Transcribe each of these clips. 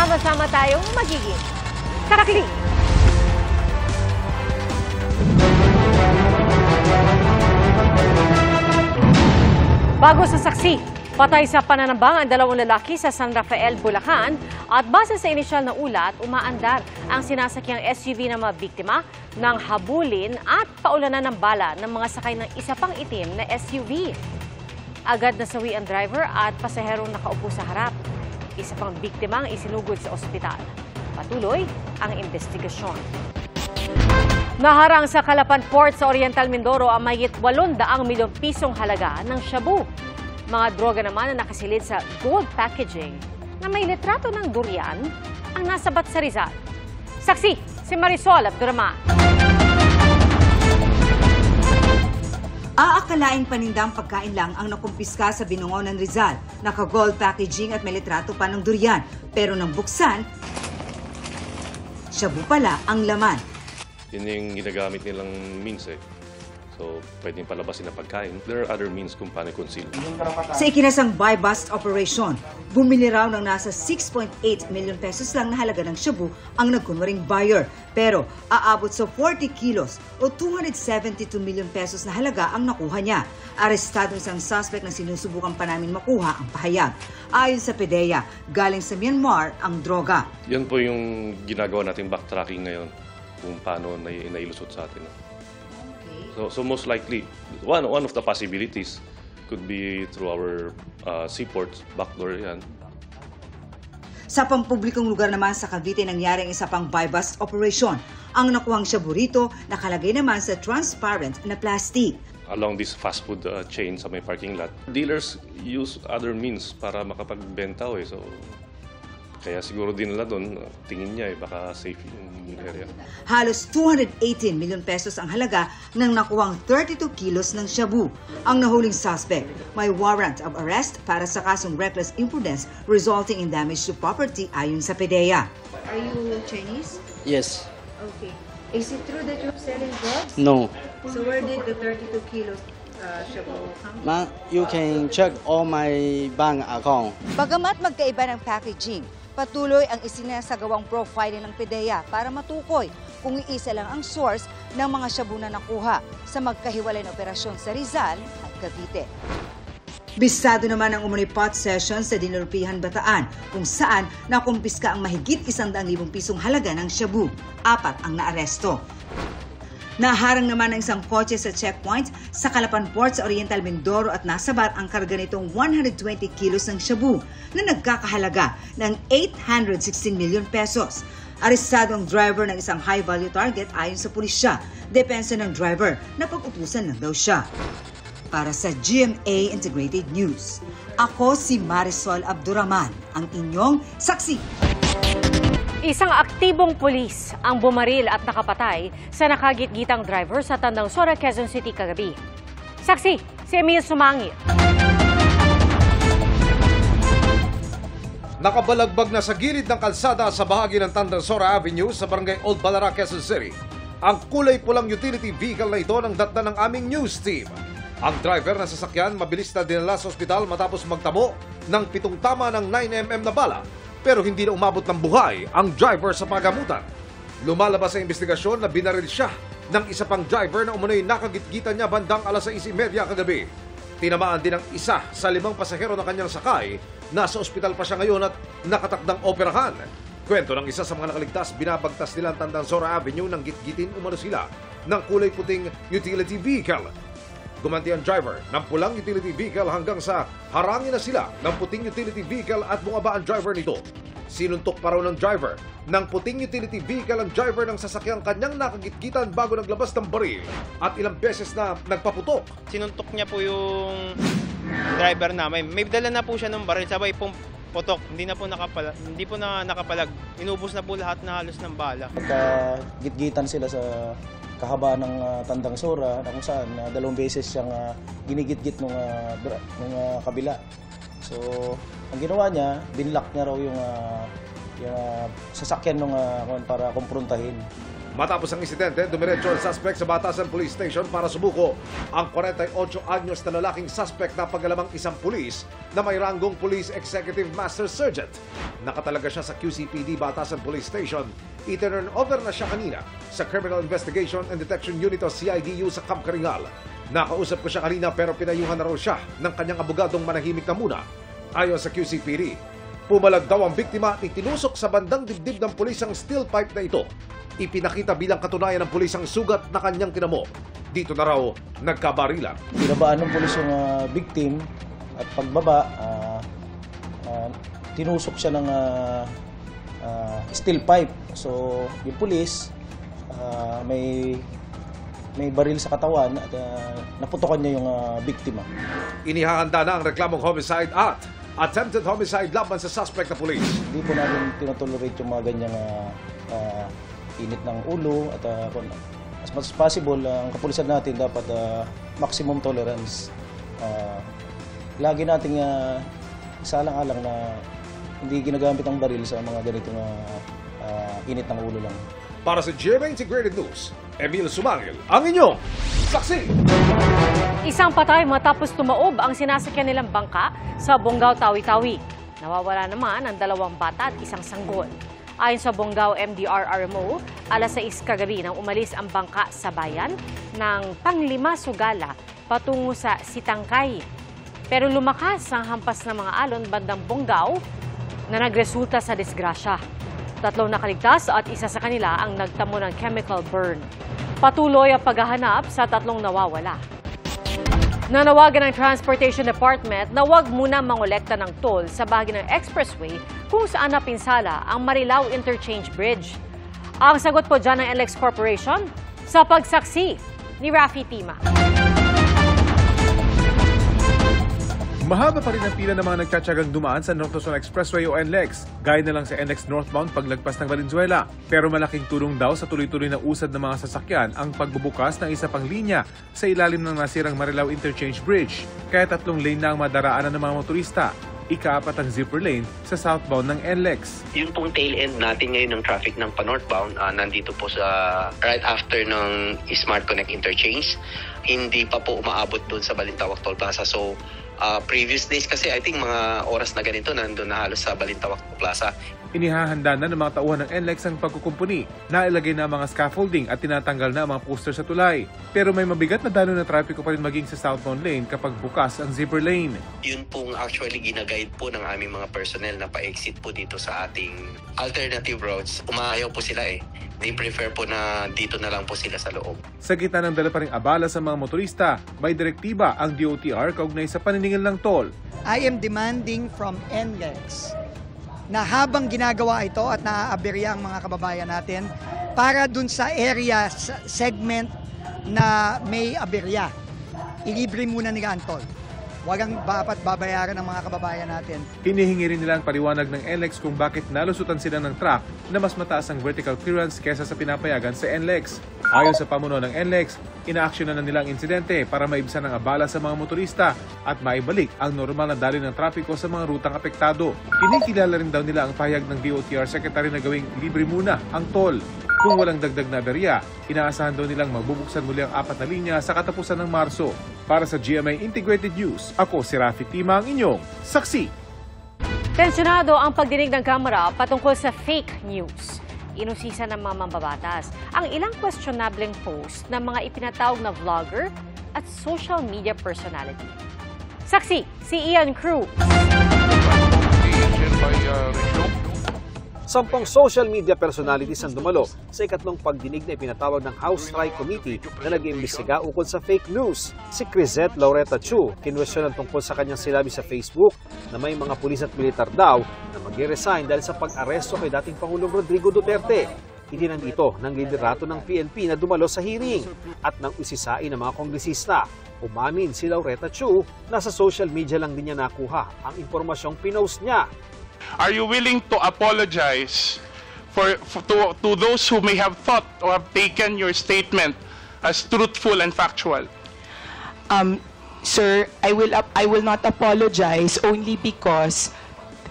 Sama-sama tayong magiging saksi. Bago sa saksi, patay sa pananambang ang dalawang lalaki sa San Rafael, Bulacan at base sa inisyal na ulat, umaandar ang sinasakyang SUV ng mga biktima nang habulin at paulanan ng bala ng mga sakay ng isa pang itim na SUV. Agad nasawi ang driver at pasaherong nakaupo sa harap. Isa pang biktima ang isinugod sa ospital. Patuloy ang investigasyon. Naharang sa Calapan Port sa Oriental Mindoro ang mahigit 800 milyong pisong halaga ng shabu. Mga droga naman na nakasilid sa gold packaging na may litrato ng durian ang nasabat sa Rizal. Saksi, si Marisol Abduraman. Aakalaing panindang pagkain lang ang nakumpiska sa Binungaw ng Rizal. Naka-gold packaging at may litrato pa ng durian. Pero nang buksan, shabu pala ang laman. Yun yung ginagamit nilang means eh. So, pwedeng palabasin na pagkain. There are other means kung paano i-conceal. Sa ikinasang buy-bust operation, bumili raw ng nasa 6.8 million pesos lang na halaga ng shabu ang nagkunwaring buyer. Pero aabot sa 40 kilos o 272 million pesos na halaga ang nakuha niya. Arestado isang suspect na sinusubukan pa namin makuha ang pahayag. Ayon sa PDEA, galing sa Myanmar ang droga. Yan po yung ginagawa nating backtracking ngayon kung paano nailusot sa atin. So most likely, one of the possibilities could be through our seaports, backdoor yan. Sa pampublikong lugar naman sa Cavite nangyari ang isa pang buy-bust operation. Ang nakuhang shabu rito nakalagay naman sa transparent na plastic. Along this fast food chain sa may parking lot, dealers use other means para makapagbenta eh. So, kaya siguro din nila doon, tingin niya baka safe yung area. Halos 218 million pesos ang halaga ng nakuwang 32 kilos ng shabu. Ang nahuling suspect may warrant of arrest para sa kasong reckless imprudence resulting in damage to property ayon sa PDEA. Are you Chinese? Yes. Okay. Is it true that you're selling drugs? No. So where did the 32 kilos shabu come from? Ma, you can check all my bank account. Bagamat magkaiba ng packaging, patuloy ang isinasagawang profiling ng PDEA para matukoy kung iisa lang ang source ng mga shabu na nakuha sa magkahiwalay na operasyon sa Rizal at Cavite. Bisado naman ang umunoy pot session sa Dinulpihan, Bataan kung saan nakumpiska ang mahigit 100,000 pisong halaga ng shabu. 4 ang naaresto. Naharang naman ang isang kotse sa checkpoint sa Calapan Port sa Oriental Mindoro at nasabat ang karga nitong 120 kilos ng shabu na nagkakahalaga ng 816 million pesos. Arestado ang driver ng isang high-value target ayon sa pulisya. Depensa ng driver na pag-utusan lang daw siya. Para sa GMA Integrated News, ako si Marisol Abduraman, ang inyong saksi. Isang aktibong pulis ang bumaril at nakapatay sa nakagitgitang driver sa Tandangsora, Quezon City kagabi. Saksi, si Emil Sumangit. Nakabalagbag na sa gilid ng kalsada sa bahagi ng Tandangsora Avenue sa barangay Old Balara, Quezon City. Ang kulay pulang utility vehicle na ito ng datna ng aming news team. Ang driver na sasakyan mabilis na dinala sa ospital matapos magtamo ng 7 tama ng 9mm na bala. Pero hindi na umabot ng buhay ang driver sa pagamutan. Lumalabas sa investigasyon na binaril siya ng isa pang driver na umunoy nakagitgitan niya bandang 6:30 kagabi. Tinamaan din ang isa sa 5 pasahero na kanyang sakay. Nasa ospital pa siya ngayon at nakatakdang operahan. Kwento ng isa sa mga nakaligtas, binabagtas nila ang Tandangsora Avenue nang gitgitin umano sila ng kulay puting utility vehicle. Gumanti ang driver ng pulang utility vehicle hanggang sa harangin na sila ng puting utility vehicle at bumaba ang driver nito. Sinuntok pa raw ng driver ng puting utility vehicle ang driver ng sasakyang kanyang nakagitgitan bago naglabas ng baril at ilang beses na nagpaputok. Sinuntok niya po yung driver namin. May dala na po siya ng baril, sabay pong putok. Hindi po na nakapalag. Inubos na po lahat na halos ng bala. Pagka-gitgitan sila sa kahabaan ng Tandangsora na kung saan 2 beses siyang ginigit-git nung kabila. So, ang ginawa niya, binlock niya raw yung sasakyan nung para kumprontahin. Matapos ang insidente, dumiretso ang suspect sa Batasan Police Station para subuko ang 48 anyos na lalaking suspect na pagalamang isang pulis na may ranggong Police Executive Master Sergeant. Nakatalaga siya sa QCPD Batasan Police Station. I-turn over na siya kanina sa Criminal Investigation and Detection Unit o CIDU sa Camp Karingal. Nakausap ko siya kanina pero pinayuhan na raw siya ng kanyang abogadong manahimik na muna. Ayon sa QCPD, pumalag daw ang biktima at itinusok sa bandang dibdib ng pulis ang steel pipe na ito. Ipinakita bilang katunayan ng pulis ang sugat na kanyang tinamo. Dito na raw nagkabarilan. Binabaan ng pulis yung victim at pagbaba, tinusok siya ng steel pipe. So yung pulis may baril sa katawan at naputokan niya yung biktima. Inihahanda na ang reklamong homicide at attempted homicide laban sa suspect na pulis. Hindi po namin tinotolerate yung mga ganyang init ng ulo at as much as possible, ang kapulisan natin dapat maximum tolerance. Lagi nating isaalang-alang na hindi ginagamit ang baril sa mga ganitong init ng ulo lang. Para sa GMA Integrated News, Emil Sumangil, ang inyong saksi! Isang patay matapos tumaob ang sinasakyan nilang bangka sa Bonggao, Tawi-Tawi. Nawawala naman ang 2 bata at isang sanggol. Ayon sa Bonggao MDRRMO, alas 6 kagabi nang umalis ang bangka sa bayan ng Panglima, Sugala patungo sa Sitangkay. Pero lumakas ang hampas ng mga alon bandang Bonggao na nagresulta sa disgrasya. 3 nakaligtas at isa sa kanila ang nagtamo ng chemical burn. Patuloy ang paghahanap sa 3 nawawala. Nanawagan ng Transportation Department na huwag muna mangolekta ng toll sa bahagi ng expressway kung saan napinsala ang Marilao Interchange Bridge. Ang sagot po dyan ng NLEX Corporation sa pagsaksi ni Rafi Tima. Mahaba pa rin ang pila ng mga nagtsatsagang dumaan sa North Luzon Expressway o NLEX, gaya na lang sa NLEX northbound paglagpas ng Valenzuela. Pero malaking tulong daw sa tuloy-tuloy na usad ng mga sasakyan ang pagbubukas ng isa pang linya sa ilalim ng nasirang Marilao Interchange Bridge. Kaya 3 lane na ang madaraanan ng mga motorista. Ika-4 ang zipper lane sa southbound ng NLEX. Yung pong tail end natin ngayon ng traffic ng pa-northbound, nandito po sa right after ng Smart Connect Interchange. Hindi pa po umaabot doon sa Balintawak Toll Plaza. So, previous days kasi I think mga oras na ganito nandun na halos sa Balintawak Plaza. Inihahanda na ng mga tauhan ng NLEX ang pagkukumpuni. Nailagay na ang mga scaffolding at tinatanggal na ang mga poster sa tulay. Pero may mabigat na dalo na trapiko pa rin maging sa southbound lane kapag bukas ang zipper lane. Yun pong actually ginaguide po ng aming mga personnel na pa-exit po dito sa ating alternative routes. Umaayaw po sila eh. They prefer po na dito na lang po sila sa loob. Sa gitna ng dala pa ring abala sa mga motorista, may direktiba ang DOTR kaugnay sa paniningil ng toll. I am demanding from NLEX na habang ginagawa ito at naaaberya ang mga kababayan natin para dun sa area segment na may aberya, ilibre muna nila ang toll. Huwag ang dapat babayaran ng mga kababayan natin. Hinihingi rin nila ang paliwanag ng NLEX kung bakit nalusutan sila ng truck na mas mataas ang vertical clearance kesa sa pinapayagan sa NLEX. Ayon sa pamuno ng NLEX, inaaksyonan na nila ang insidente para maibsan ang abala sa mga motorista at maibalik ang normal na daloy ng trapiko sa mga rutang apektado. Kinikilala rin daw nila ang pahayag ng DOTR Secretary na gawing libre muna ang toll. Kung walang dagdag na aberya, inaasahan daw nilang magbubuksan muli ang 4 na linya sa katapusan ng Marso. Para sa GMA Integrated News, ako si Rafi Tima, ang inyong saksi. Tensyonado ang pagdinig ng Kamara patungkol sa fake news. Inusisa ng mga mambabatas ang ilang questionableng post ng mga ipinatawag na vlogger at social media personality. Saksi, si Ian Cruz. 10 social media personalities ang dumalo sa ikatlong pagdinig na ipinatawag ng House Tri Committee na nag-iimbestiga ukol sa fake news. Si Crisette Laureta Chu, kinwestiyonan tungkol sa kanyang sinabi sa Facebook na may mga pulis at militar daw na mag-resign dahil sa pag-aresto kay dating Pangulong Rodrigo Duterte. Itinan dito ng liderato ng PNP na dumalo sa hearing at nang isisain ng mga kongresista. Umamin si Laureta Chu na sa social media lang din niya nakuha ang impormasyong pinost niya. Are you willing to apologize to those who may have thought or have taken your statement as truthful and factual? Sir, I will not apologize only because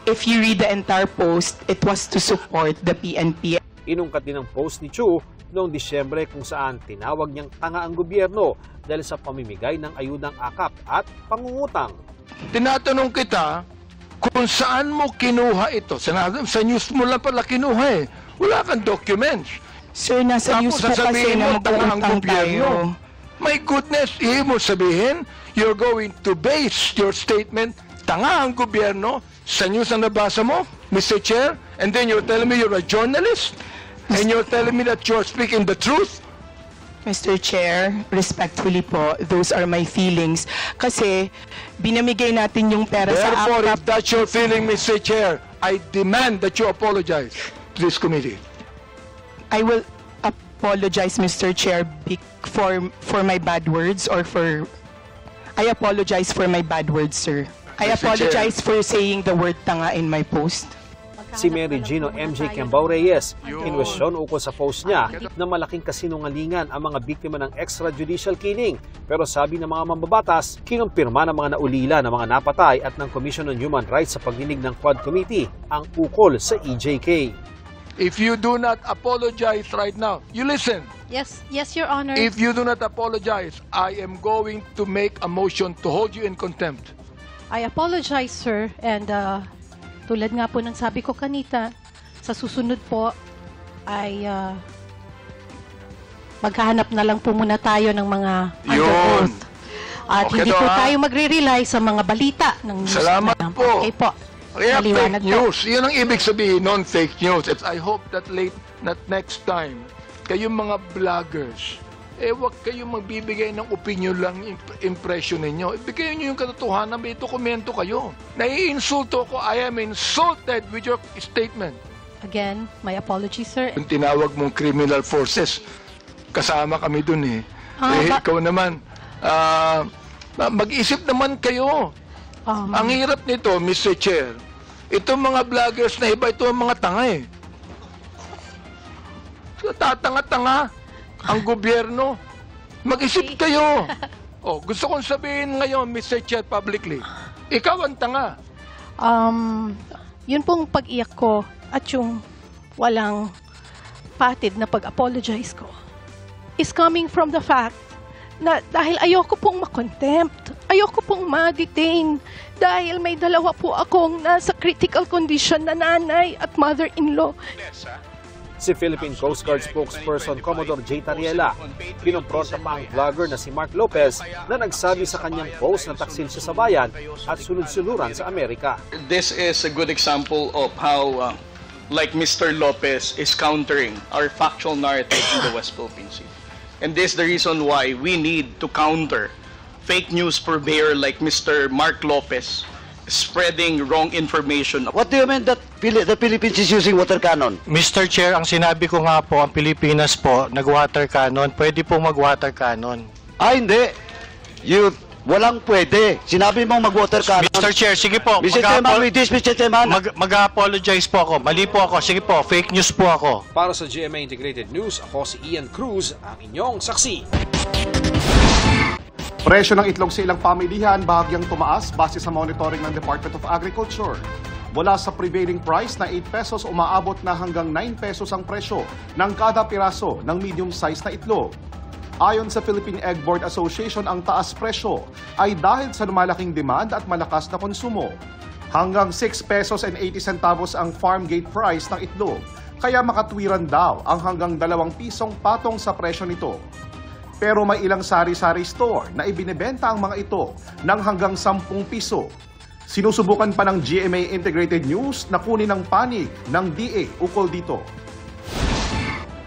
if you read the entire post, it was to support the PNP. Inungkat din ang post ni Chu noong Disyembre kung saan tinawag niyang tanga ang gobyerno dahil sa pamimigay ng ayudang akap at pangungutang. Tinatanong kita kung saan mo kinuha ito. Sa news mo lang pala kinuha eh. Wala kang documents. Sir, nasa news po kasi na mag-uutang tayo. My goodness, ibig mo sabihin, you're going to base your statement, tanga ang gobyerno, sa news na nabasa mo, Mr. Chair, and then you're telling me you're a journalist, and you're telling me that you're speaking the truth? Mr. Chair, respectfully po, those are my feelings. Kasi binamigay natin yung pera sa Therefore, AKAP. if that's your feeling, Mr. Chair, I demand that you apologize to this committee. I will apologize, Mr. Chair, for my bad words or for... I apologize for my bad words, sir. I Mr. apologize for saying the word tanga in my post. Si Mary Gino MJ Kembao Reyes, kinwestiyon ukol sa post niya na malaking kasinungalingan ang mga biktima ng extrajudicial killing. Pero sabi ng mga mambabatas, kinumpirma ng mga naulila ng mga napatay at ng Commission on Human Rights sa pagdinig ng Quad Committee ang ukol sa EJK. If you do not apologize right now, you listen. Yes, Your Honor. If you do not apologize, I am going to make a motion to hold you in contempt. I apologize, sir. And tulad nga po ng sabi ko kanita, sa susunod po ay maghahanap na lang po muna tayo ng mga under oath. At Okay hindi to, po ha? tayo magre-rely sa mga balita ng news. Salamat na. po. Okay po. Kaya Maliwanag fake po. news. Yun ang ibig sabihin, non-fake news. I hope that next time, kayong mga vloggers, wag kayong magbibigay ng opinion lang, impression ninyo. Ibigay nyo yung katotohanan, may dokumento kayo. Naiinsulto ko, I am insulted with your statement. Again, my apologies, sir. Yung tinawag mong criminal forces, kasama kami dun eh. Ikaw naman, mag-isip naman kayo. Ang hirap nito, Mr. Chair, itong mga vloggers na iba, ito ang mga tanga eh. Tatanga-tanga ang gobyerno. Mag-isip kayo. Gusto kong sabihin ngayon, Mr. Chair, publicly, ikaw ang tanga. Yun pong pag-iyak ko at yung walang patid na pag-apologize ko is coming from the fact na dahil ayoko pong makontempt, ayoko pong ma-detain dahil may dalawa po akong nasa critical condition na nanay at mother-in-law. Si Philippine Coast Guard spokesperson Commodore J. Tariela, pinumpronta pa ang vlogger na si Mark Lopez na nagsabi sa kanyang post na taksil siya sa bayan at sunod-suluran sa Amerika. This is a good example of how, like Mr. Lopez is countering our factual narrative in the West Philippine Sea. And this is the reason why we need to counter fake news purveyor like Mr. Mark Lopez spreading wrong information. What do you mean that the Philippines is using water cannon? Mr. Chair, ang sinabi ko nga po, ang Pilipinas po, nag-water cannon. Pwede po mag-water cannon. Hindi. Walang pwede. Sinabi mong mag-water cannon. Mr. Chair, sige po. Mr. Chairman, with this, Mr. Chairman. Mag-apologize po ako. Mali po ako. Sige po, fake news po ako. Para sa GMA Integrated News, ako si Ian Cruz, ang inyong saksi. Presyo ng itlog sa ilang pamilihan bahagyang tumaas base sa monitoring ng Department of Agriculture. Mula sa prevailing price na 8 pesos umaabot na hanggang 9 pesos ang presyo ng kada piraso ng medium-size na itlog. Ayon sa Philippine Egg Board Association, ang taas presyo ay dahil sa lumalaking demand at malakas na konsumo. Hanggang 6 pesos and 80 centavos ang farm gate price ng itlog, kaya makatwiran daw ang hanggang 2 pisong patong sa presyo nito. Pero may ilang sari-sari store na ibinebenta ang mga ito ng hanggang 10 piso. Sinusubukan pa ng GMA Integrated News na kunin ang panig ng DA ukol dito.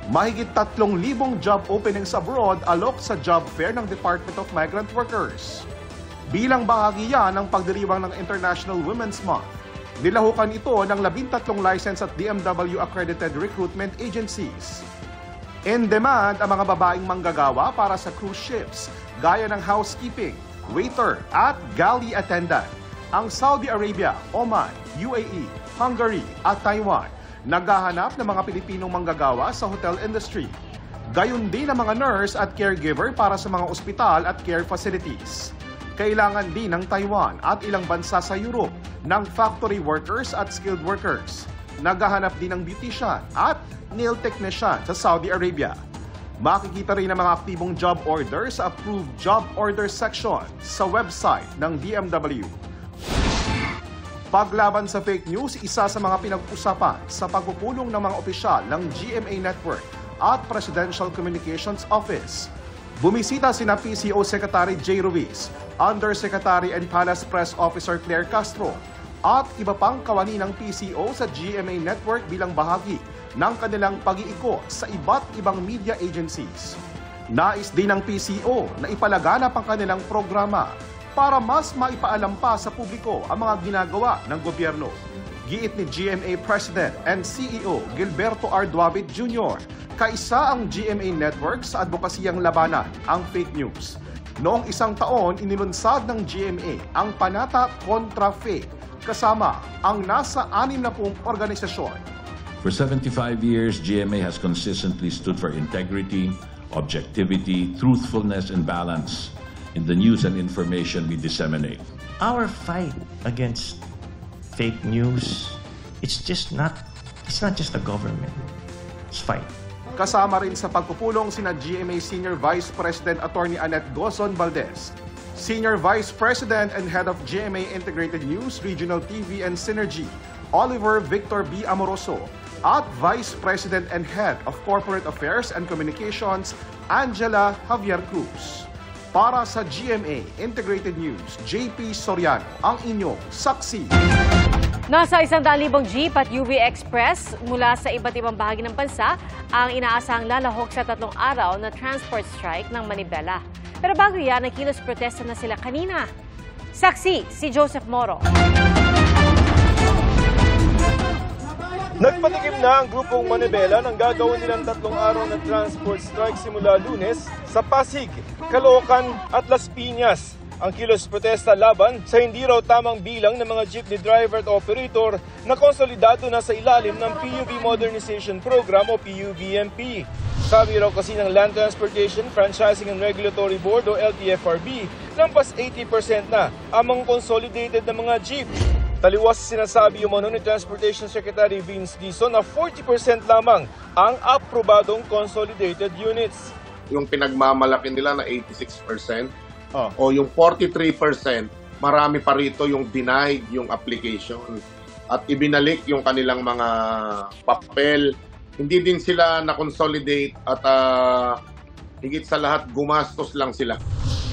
Mahigit 3,000 job openings abroad alok sa job fair ng Department of Migrant Workers. Bilang bahagi yan ng pagdiriwang ng International Women's Month, nilahukan ito ng 13 license at DMW accredited recruitment agencies. In demand ang mga babaeng manggagawa para sa cruise ships, gaya ng housekeeping, waiter at galley attendant. Ang Saudi Arabia, Oman, UAE, Hungary at Taiwan naghahanap ng mga Pilipinong manggagawa sa hotel industry. Gayon din ang mga nurse at caregiver para sa mga ospital at care facilities. Kailangan din ng Taiwan at ilang bansa sa Europe ng factory workers at skilled workers. Naghahanap din ng beautician at nail technician sa Saudi Arabia. Makikita rin ang mga aktibong job order sa approved job order section sa website ng DMW. Paglaban sa fake news, isa sa mga pinag-usapan sa pagpupulong ng mga opisyal ng GMA Network at Presidential Communications Office. Bumisita sina PCO Secretary J. Ruiz, Undersecretary and Palace Press Officer Claire Castro, at iba pang kawani ng PCO sa GMA Network bilang bahagi ng kanilang pag-iikot sa iba't ibang media agencies. Nais din ng PCO na ipalaganap ang kanilang programa para mas maipaalam pa sa publiko ang mga ginagawa ng gobyerno. Giit ni GMA President and CEO Gilberto R. Duabit Jr., kaisa ang GMA Network sa advokasiyang labanan ang fake news. Noong isang taon, inilunsad ng GMA ang Panata Kontra Fake, kasama ang nasa 60 organisasyon. For 75 years, GMA has consistently stood for integrity, objectivity, truthfulness, and balance in the news and information we disseminate. Our fight against fake news, it's not just the government. It's fight. Kasama rin sa pagpupulong sina GMA Senior Vice President Attorney Annette Gozon Valdez, Senior Vice President and Head of GMA Integrated News, Regional TV and Synergy, Oliver Victor B. Amoroso, at Vice President and Head of Corporate Affairs and Communications, Angela Javier Cruz. Para sa GMA Integrated News, JP Soriano, ang inyong saksi. Nasa 100,000 jeep at UV Express mula sa iba't ibang bahagi ng bansa ang inaasahang lalahok sa 3 araw na transport strike ng Manibela. Pero bago yan, nagkilos protesta na sila kanina. Saksi, si Joseph Moro. Nagpatikim na ang grupong Manibela ng gagawin nilang 3 araw na transport strike simula Lunes sa Pasig, Caloocan at Las Piñas. Ang kilos protesta laban sa hindi raw tamang bilang ng mga jeepney driver at operator na konsolidado na sa ilalim ng PUV Modernization Program o PUVMP. Sabi raw kasi ng Land Transportation, Franchising and Regulatory Board o LTFRB, lampas 80% na ang mga consolidated na mga jeep. Taliwas sinasabi umano ni Transportation Secretary Vince Dizon na 40% lamang ang aprobadong consolidated units. Yung pinagmamalaki nila na 86% o yung 43%, marami pa rito yung denied yung application at ibinalik yung kanilang mga papel. Hindi din sila na-consolidate at higit sa lahat gumastos lang sila.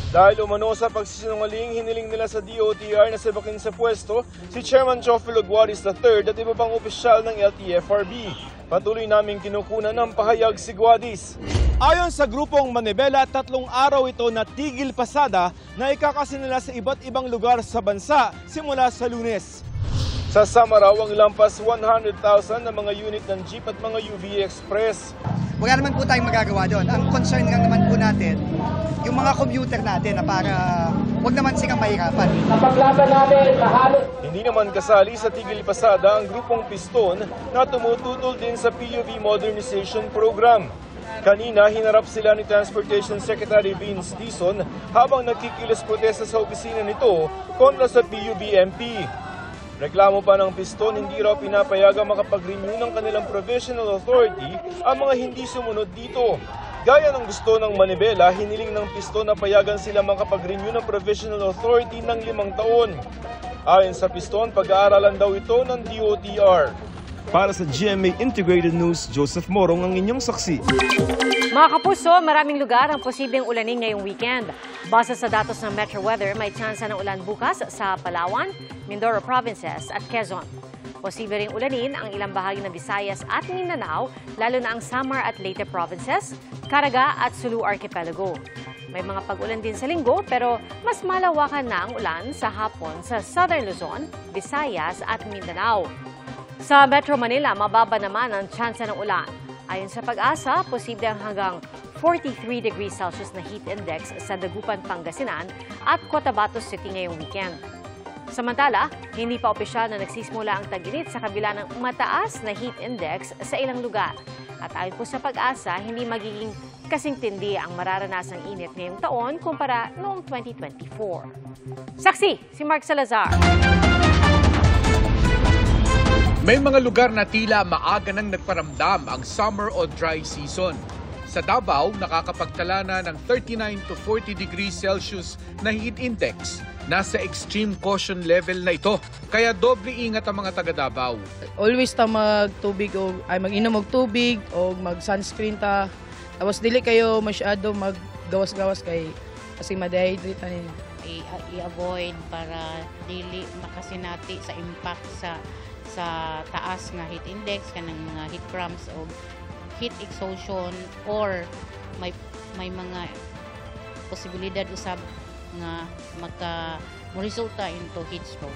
Dahil umano sa pagsisinungaling, hiniling nila sa DOTR na sabakin sa pwesto si Chairman Chofilo Guaris III at iba pang opisyal ng LTFRB. Patuloy naming kinukunan ng pahayag si Guadis. Ayon sa grupong Manibela, 3 araw ito na tigil pasada na ikakasin nila sa iba't ibang lugar sa bansa simula sa Lunes. Sa Samaraw, ang lampas 100,000 na mga unit ng jeep at mga UV Express. Wala naman po tayong magagawa doon. Ang concern lang naman po natin, yung mga commuter natin na para wag naman silang mahirapan. Napaglaban natin mahalo. Hindi naman kasali sa tigil pasada ang grupong Piston na tumututol din sa PUV Modernization Program. Kanina, hinarap sila ni Transportation Secretary Vince Dizon habang nagkikilos protesta sa opisina nito kontra sa PUVMP. Reklamo pa ng Piston, hindi raw pinapayagang makapag-renew ng kanilang provisional authority ang mga hindi sumunod dito. Gaya ng gusto ng Manibela, hiniling ng Piston na payagan sila makapag-renew ng provisional authority ng 5 taon. Ayon sa Piston, pag-aaralan daw ito ng DOTR. Para sa GMA Integrated News, Joseph Morong ang inyong saksi. Mga kapuso, maraming lugar ang posibleng ulanin ngayong weekend. Base sa datos ng Metro Weather, may tsansa ng ulan bukas sa Palawan, Mindoro Provinces at Quezon. Posible ring ulanin ang ilang bahagi ng Visayas at Mindanao, lalo na ang Samar at Leyte Provinces, Caraga at Sulu Archipelago. May mga pag-ulan din sa linggo pero mas malawakan na ang ulan sa hapon sa Southern Luzon, Visayas at Mindanao. Sa Metro Manila, mababa naman ang tsansa ng ulan. Ayon sa Pag-asa, posible ang hanggang 43 degrees Celsius na heat index sa Dagupan, Pangasinan at Cotabato City ngayong weekend. Samantala, hindi pa opisyal na nagsisimula ang tag-init sa kabila ng mataas na heat index sa ilang lugar. At ayon po sa Pag-asa, hindi magiging kasing tindi ang mararanasang init ngayong taon kumpara noong 2024. Saksi, si Mark Salazar. May mga lugar na tila maaga nang nagparamdam ang summer o dry season. Sa Davao, nakakapagtala na ng 39 to 40 degrees Celsius na heat index. Nasa extreme caution level na ito, kaya doble ingat ang mga taga Davao. Always ta mag-tubig o ay mag-inom og tubig o mag-sunscreen ta. Tapos dili kayo masyado maggawas-gawas kasi ma-dehydrate na ninyo. I-avoid para dili makasinati sa impact sa taas nga heat index kanang mga heat cramps o heat exhaustion or may mga posibilidad usab nga resulta into heat stroke.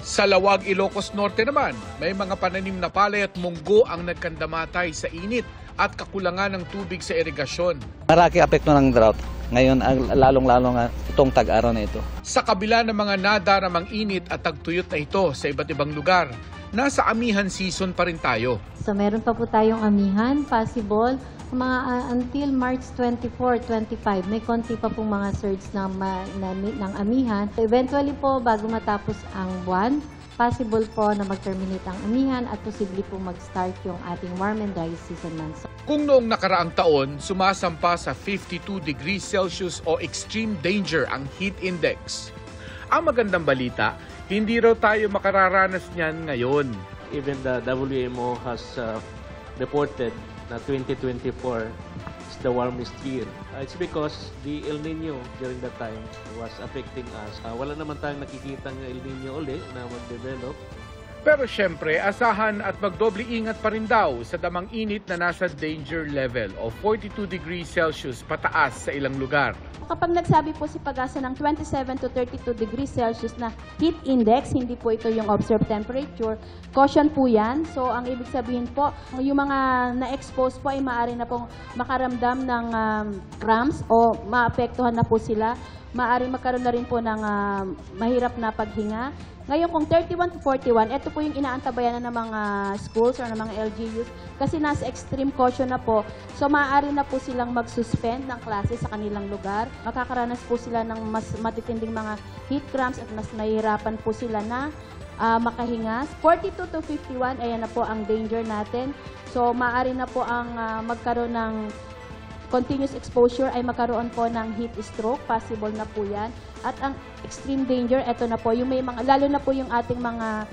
Sa Lawag, Ilocos Norte naman, may mga pananim na palay at munggo ang nagkandamatay sa init at kakulangan ng tubig sa irigasyon. Maraki apekto ng drought. Ngayon, lalong-lalo nga itong tag-araw na ito. Sa kabila ng mga nadaramang init at tagtuyot na ito sa iba't ibang lugar, nasa amihan season pa rin tayo. So meron pa po tayong amihan, possible, mga until March 24, 25. May konti pa pong mga surge ng amihan. Eventually po, bago matapos ang buwan, possible po na mag-terminate ang amihan at posible po mag-start yung ating warm and dry season months. Kung noong nakaraang taon, sumasampa sa 52 degrees Celsius o extreme danger ang heat index. Ang magandang balita, hindi raw tayo makararanas niyan ngayon. Even the WMO has reported na 2024 is the warmest year. It's because the El Nino during that time was affecting us. Wala naman tayong nakikita ng El Nino uli na mag-develop. Pero syempre, asahan at magdoble ingat pa rin daw sa damang init na nasa danger level o 42 degrees Celsius pataas sa ilang lugar. Kapag nagsabi po si Pag-asa ng 27 to 32 degrees Celsius na heat index, hindi po ito yung observed temperature, caution po yan. So ang ibig sabihin po, yung mga na-expose po ay maaari na pong makaramdam ng cramps o maapektuhan na po sila. Maaari magkaroon na rin po ng mahirap na paghinga. Ngayon kung 31 to 41, ito po yung inaantabayan na ng mga schools or ng mga LGUs kasi nasa extreme caution na po. So maaari na po silang mag-suspend ng klase sa kanilang lugar. Makakaranas po sila ng mas matitinding mga heat cramps at mas mahirapan po sila na makahinga. 42 to 51, ayan na po ang danger natin. So maaari na po ang magkaroon ng continuous exposure ay magkaroon po ng heat stroke, possible na po yan. At ang extreme danger, ito na po, yung may mga, lalo na po yung ating mga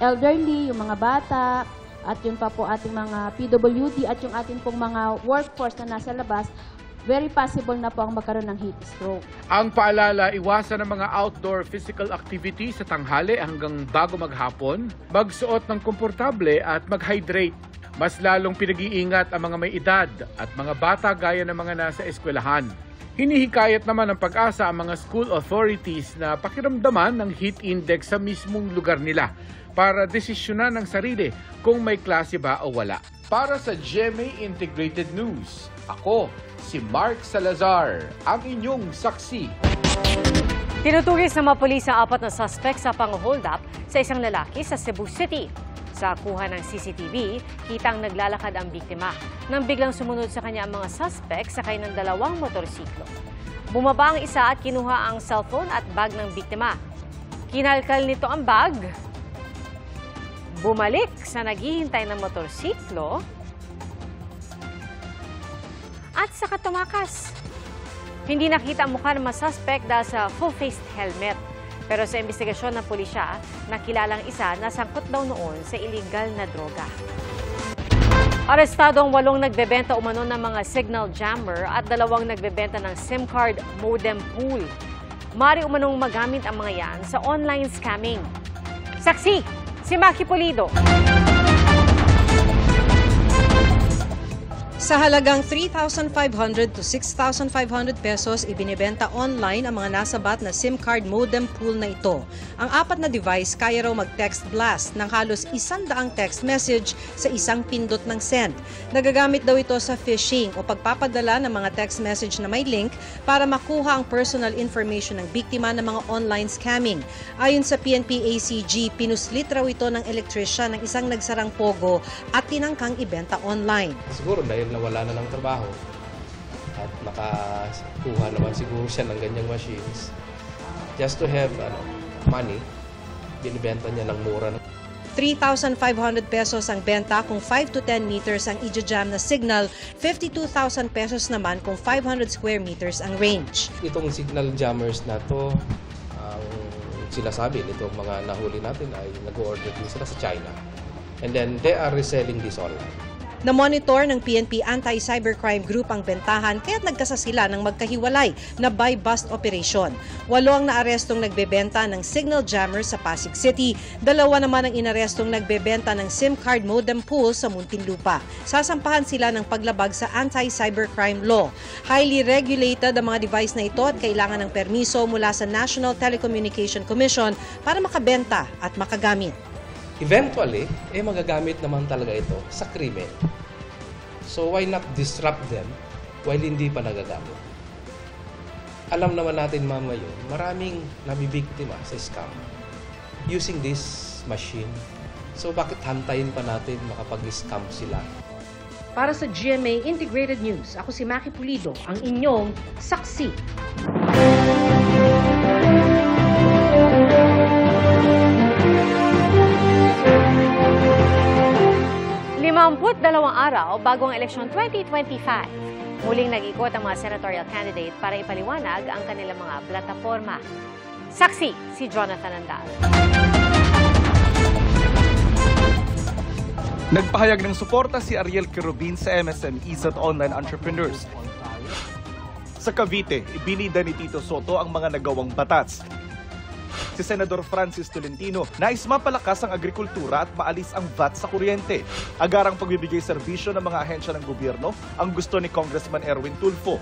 elderly, yung mga bata, at yun pa po ating mga PWD at yung ating pong mga workforce na nasa labas, very possible na po ang magkaroon ng heat stroke. Ang paalala, iwasan ng mga outdoor physical activity sa tanghali hanggang bago maghapon, magsuot ng komportable at mag-hydrate. Mas lalong pinag-iingat ang mga may edad at mga bata gaya ng mga nasa eskwelahan. Hinihikayat naman ng Pag-asa ang mga school authorities na pakiramdaman ng heat index sa mismong lugar nila para desisyonan ng sarili kung may klase ba o wala. Para sa GMA Integrated News, ako si Mark Salazar, ang inyong saksi. Tinutugis ng mga pulis ang 4 na suspect sa pang-hold up sa isang lalaki sa Cebu City. Sa kuha ng CCTV, kitang naglalakad ang biktima nang biglang sumunod sa kanya ang mga suspect sakay ng 2 motorsiklo. Bumaba ang isa at kinuha ang cellphone at bag ng biktima. Kinalkal nito ang bag, bumalik sa naghihintay ng motorsiklo at saka tumakas. Hindi nakita ang mukha ng mga suspect dahil sa full-faced helmet. Pero sa investigasyon ng pulisya, nakilalang isa na sangkot daw noon sa iligal na droga. Arestado ang 8 nagbebenta umano ng mga signal jammer at 2 nagbebenta ng SIM card modem pool. Mari umanong magamit ang mga yan sa online scamming. Saksi, si Maki Pulido. Sa halagang 3,500 to 6,500 pesos, ibinibenta online ang mga nasabat na SIM card modem pool na ito. Ang 4 na device kaya raw mag-text blast ng halos 100 text message sa isang pindot ng send. Nagagamit daw ito sa phishing o pagpapadala ng mga text message na may link para makuha ang personal information ng biktima ng mga online scamming. Ayon sa PNP-ACG, pinuslit raw ito ng electrician ng isang nagsarang pogo at tinangkang ibenta online. Siguro dahil nawala na ng trabaho at nakakuha naman siguro siya ng ganyang machines just to have money, binibenta niya ng mura. 3,500 pesos ang benta kung 5 to 10 meters ang i-jam na signal, 52,000 pesos naman kung 500 square meters ang range. Itong signal jammers na to, ang sila sabi, itong mga nahuli natin ay nag-order din sila sa China. And then they are reselling this online. Na-monitor ng PNP Anti-Cybercrime Group ang bentahan kaya't nagkasa sila ng magkahiwalay na buy-bust operation. 8 ang naarestong nagbebenta ng signal jammer sa Pasig City. 2 naman ang inarestong nagbebenta ng SIM card modem pool sa Muntinlupa. Sasampahan sila ng paglabag sa Anti-Cybercrime Law. Highly regulated ang mga device na ito at kailangan ng permiso mula sa National Telecommunication Commission para makabenta at makagamit. Eventually, magagamit naman talaga ito sa krimen. So why not disrupt them while hindi pa nagagamit? Alam naman natin mamayo, maraming nabibiktima sa scam using this machine. So bakit hantayin pa natin makapag-scam sila? Para sa GMA Integrated News, ako si Maki Pulido, ang inyong saksi. 52 araw bago ang eleksyon 2025. Muling nag-ikot ang mga senatorial candidate para ipaliwanag ang kanilang mga plataforma. Saksi si Jonathan Andal. Nagpahayag ng suporta si Ariel Quirobin sa MSMEs at online entrepreneurs. Sa Cavite, ibinida ni Tito Soto ang mga nagawang batas. Si Senador Francis Tolentino nais mapalakas ang agrikultura at maalis ang VAT sa kuryente. Agarang pagbibigay serbisyo ng mga ahensya ng gobyerno ang gusto ni Congressman Erwin Tulfo.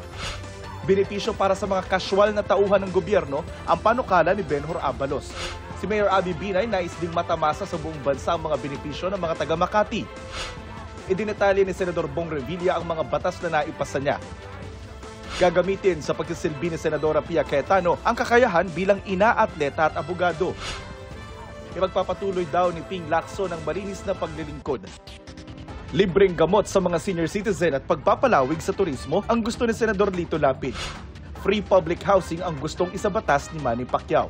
Benepisyo para sa mga kasyual na tauhan ng gobyerno ang panukala ni Benhur Abalos. Si Mayor Abby Binay nais ding matamasa sa buong bansa ang mga benepisyo ng mga taga Makati. Idinetali ni Senador Bong Revilla ang mga batas na naipasa niya. Gagamitin sa pagsisilbi ni Senadora Pia Cayetano ang kakayahan bilang ina, atleta at abogado. Ipagpapatuloy daw ni Ping Lacson ang malinis na paglilingkod. Libreng gamot sa mga senior citizen at pagpapalawig sa turismo ang gusto ni Senador Lito Lapid. Free public housing ang gustong isabatas ni Manny Pacquiao.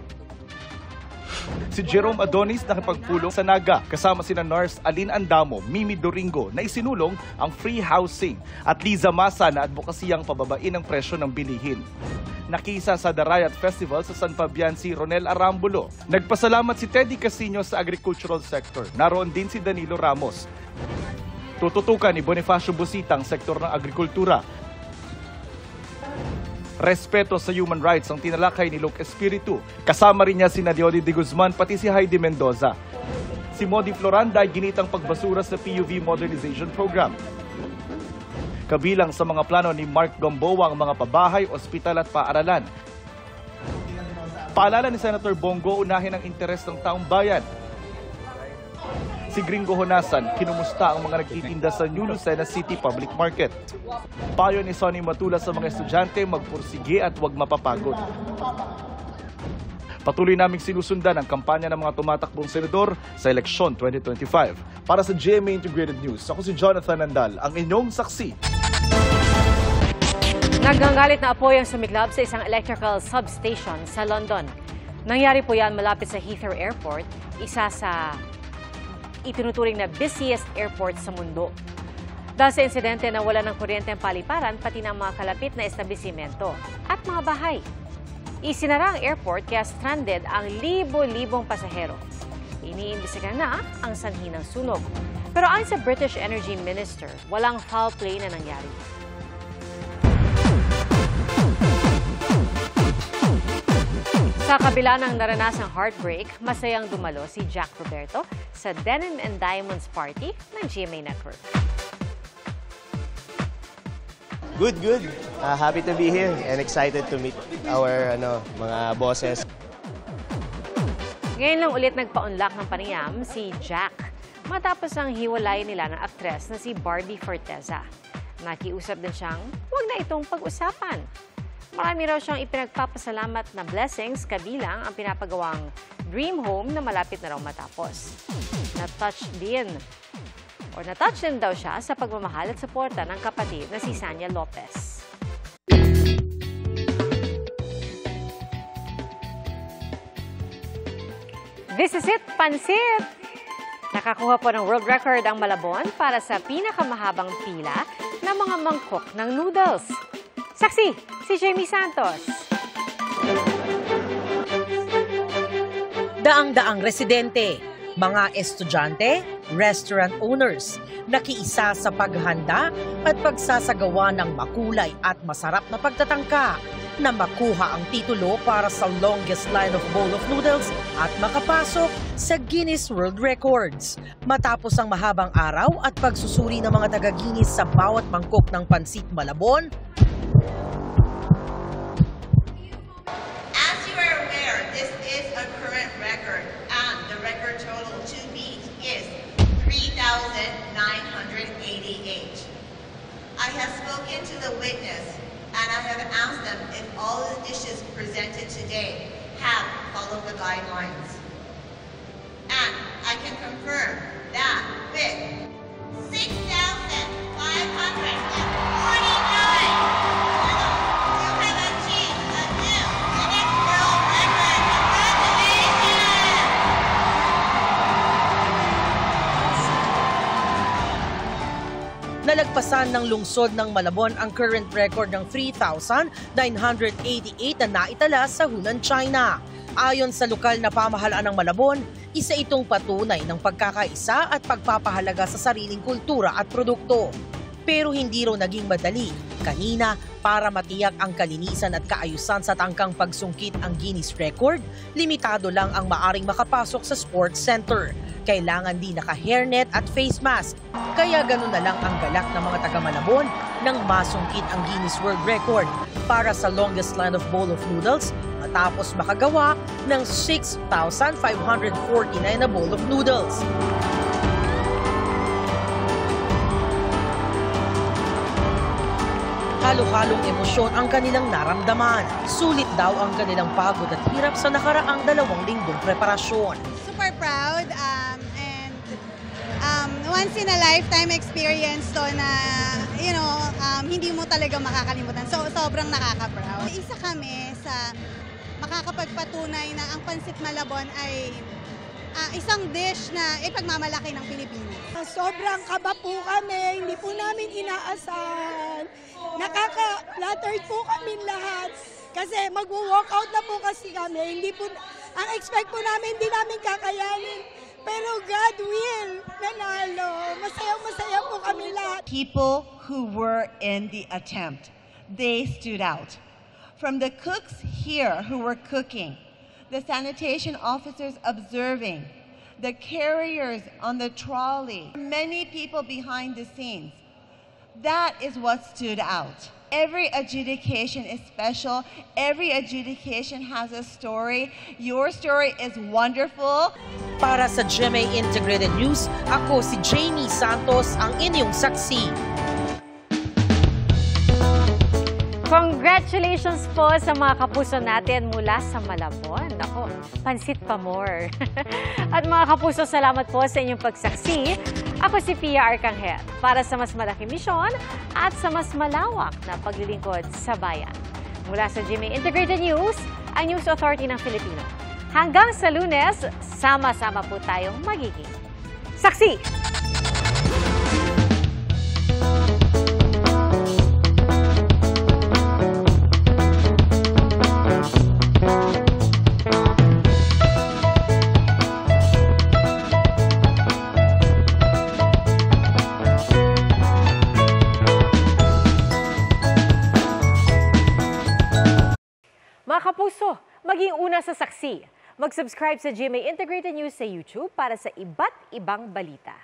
Si Jerome Adonis nakipagpulong sa Naga kasama sina Nurse Alin Andamo, Mimi Doringo na isinulong ang free housing at Liza Masa na advokasiyang pababain ang presyo ng bilihin. Nakisa sa The Riot Festival sa San Fabian si Ronel Arambulo. Nagpasalamat si Teddy Casino sa agricultural sector. Naroon din si Danilo Ramos. Tututukan ni Bonifacio Busita ang sektor ng agrikultura. Respeto sa human rights ang tinalakay ni Luke Espiritu. Kasama rin niya si Diody de Guzman pati si Heidi Mendoza. Si Modi Floranda ay ginitang pagbasura sa PUV Modernization Program. Kabilang sa mga plano ni Mark Gamboa ang mga pabahay, ospital at paaralan. Paalala ni Senator Bongo, unahin ang interes ng taong bayan. Si Gringo Honasan, kinumusta ang mga nagtitinda sa New Lucena City Public Market. Payo ni Sonny Matula sa mga estudyante, magpursige at huwag mapapagod. Patuloy naming sinusundan ang kampanya ng mga tumatakbong senador sa eleksyon 2025. Para sa GMA Integrated News, ako si Jonathan Andal, ang inyong saksi. Naganggalit na apoy ang sumiklab sa isang electrical substation sa London. Nangyari po yan malapit sa Heathrow Airport, isa sa itinuturing na busiest airport sa mundo. Dahil sa insidente na wala ng kuryente ang paliparan, pati ng mga kalapit na establisimento at mga bahay. Isinara ang airport kaya stranded ang libo-libong pasahero. Iniimbestigahan na ang sanhi ng sunog. Pero ayon sa British Energy Minister, walang foul play na nangyari. Sa kabila ng naranasang heartbreak, masayang dumalo si Jack Roberto sa Denim and Diamonds Party ng GMA Network. Good. Happy to be here and excited to meet our mga bosses. Ngayon lang ulit nagpa-unlock ng panayam si Jack matapos ang hiwalay nila ng aktres na si Barbie Forteza. Nakiusap din siyang huwag na itong pag-usapan. Marami raw siyang ipinagpapasalamat na blessings kabilang ang pinapagawang dream home na malapit na raw matapos. Natouch din daw siya sa pagmamahal at suporta ng kapatid na si Sanya Lopez. This is it, Pansit! Nakakuha po ng world record ang Malabon para sa pinakamahabang pila ng mga mangkok ng noodles. Saksi, si Jamie Santos. Daang-daang residente, mga estudyante, restaurant owners, nakiisa sa paghanda at pagsasagawa ng makulay at masarap na pagtatangka na makuha ang titulo para sa longest line of bowl of noodles at makapasok sa Guinness World Records. Matapos ang mahabang araw at pagsusuri ng mga taga-Guinness sa bawat mangkok ng pansit Malabon, as you are aware, this is a current record and the record total to beat is 3,988. I have spoken to the witness and I have asked them if all the dishes presented today have followed the guidelines. And I can confirm that with 6,549, you have achieved a new Guinness World Record. nalagpasan ng lungsod ng Malabon ang current record ng 3,988 na naitala sa Hunan, China. Ayon sa lokal na pamahalaan ng Malabon, isa itong patunay ng pagkakaisa at pagpapahalaga sa sariling kultura at produkto. Pero hindi raw naging madali kanina para matiyak ang kalinisan at kaayusan sa tangkang pagsungkit ang Guinness record. Limitado lang ang maaring makapasok sa sports center. Kailangan din naka-hairnet at face mask. Kaya ganun na lang ang galak ng mga taga-Malabon nang masungkit ang Guinness World Record para sa longest line of bowl of noodles matapos makagawa ng 6,549 na bowl of noodles. Halo-halong emosyon ang kanilang naramdaman. Sulit daw ang kanilang pagod at hirap sa nakaraang 2 linggong preparasyon. Super proud and once in a lifetime experience to na hindi mo talaga makakalimutan. So sobrang nakaka-proud. Isa kami sa makakapagpatunay na ang Pansit Malabon ay isang dish na ipagmamalaki ng Pilipinas. Sobrang kaba po kami, hindi po namin inaasahan. Nakaka-flattered po kami lahat kasi magwo-walkout na po kasi kami. Ang expect po namin, hindi namin kakayanin. Pero God will, nanalo. Masaya-masaya po kami lahat. People who were in the attempt, they stood out. From the cooks here who were cooking, the sanitation officers observing, the carriers on the trolley, many people behind the scenes. That is what stood out. Every adjudication is special. Every adjudication has a story. Your story is wonderful. Para sa GMA Integrated News, ako si Jamie Santos, ang inyong saksi. Congratulations po sa mga kapuso natin mula sa Malabon. Ako, pansit pa more. At mga kapuso, salamat po sa inyong pagsaksi. Ako si Pia Arcangel para sa mas malaking misyon at sa mas malawak na paglilingkod sa bayan. Mula sa GMA Integrated News, ang News Authority ng Filipino. Hanggang sa Lunes, sama-sama po tayong magiging saksi! Mga kapuso, maging una sa saksi. Mag-subscribe sa GMA Integrated News sa YouTube para sa iba't ibang balita.